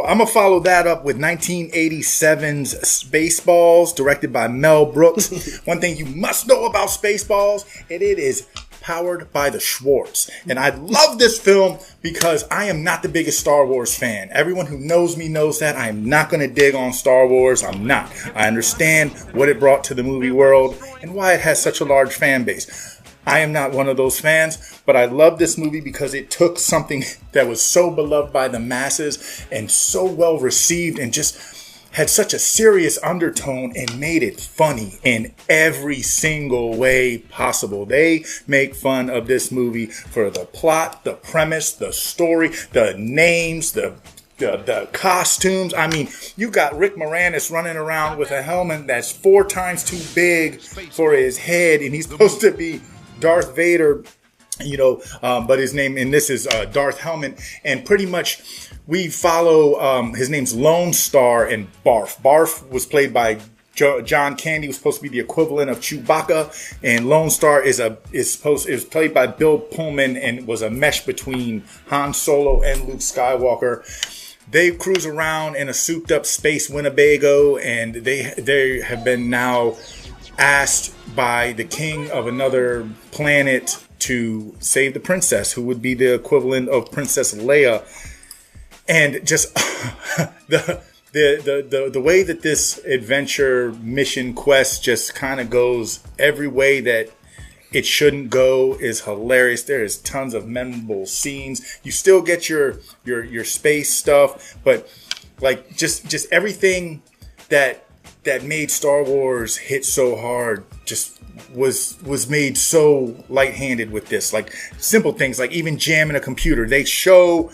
I'm going to follow that up with 1987's Spaceballs, directed by Mel Brooks. One thing you must know about Spaceballs, it is powered by the Schwartz. And I love this film because I am not the biggest Star Wars fan. Everyone who knows me knows that. I am not going to dig on Star Wars. I'm not. I understand what it brought to the movie world and why it has such a large fan base. I am not one of those fans, but I love this movie because it took something that was so beloved by the masses and so well received and just had such a serious undertone and made it funny in every single way possible. They make fun of this movie for the plot, the premise, the story, the names, the costumes. I mean, you got Rick Moranis running around with a helmet that's 4 times too big for his head, and he's supposed to be Darth Vader, but his name in this is Darth Helmet, and pretty much we follow his name's Lone Star and Barf. Barf was played by John Candy, was supposed to be the equivalent of Chewbacca, and Lone Star is played by Bill Pullman and was a mesh between Han Solo and Luke Skywalker. They cruise around in a souped up space Winnebago, and they have been now asked by the king of another planet to save the princess, who would be the equivalent of Princess Leia. And just the way that this adventure mission quest just kind of goes every way that it shouldn't go is hilarious. There is tons of memorable scenes. You still get your space stuff, but like just everything that made Star Wars hit so hard just was made so light-handed with this. Like simple things like even jamming a computer. They show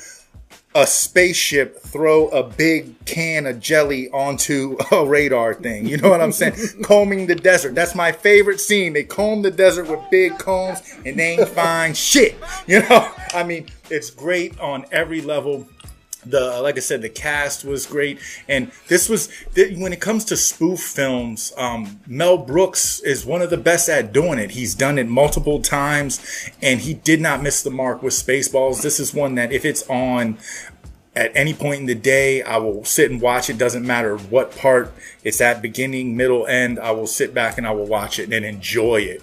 a spaceship throw a big can of jelly onto a radar thing. You know what I'm saying? Combing the desert. That's my favorite scene. They comb the desert with big combs and they ain't find shit. I mean, it's great on every level. Like I said, the cast was great, and when it comes to spoof films, Mel Brooks is one of the best at doing it. He's done it multiple times, and he did not miss the mark with Spaceballs. This is one that if it's on at any point in the day, I will sit and watch it. Doesn't matter what part it's at, beginning, middle, end. I will sit back and I will watch it and enjoy it.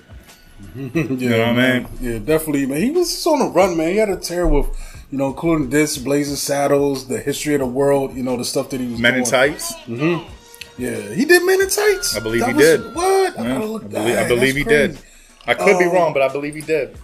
You know what I mean? Yeah, definitely, man. He was on a run, man. He had a tear with, including this, Blazing Saddles, the History of the World, the stuff that he was Men doing. in Tights? Mm-hmm. Yeah, he did Men in Tights. I believe he did. What? Yeah, I believe he did. I could be wrong, but I believe he did.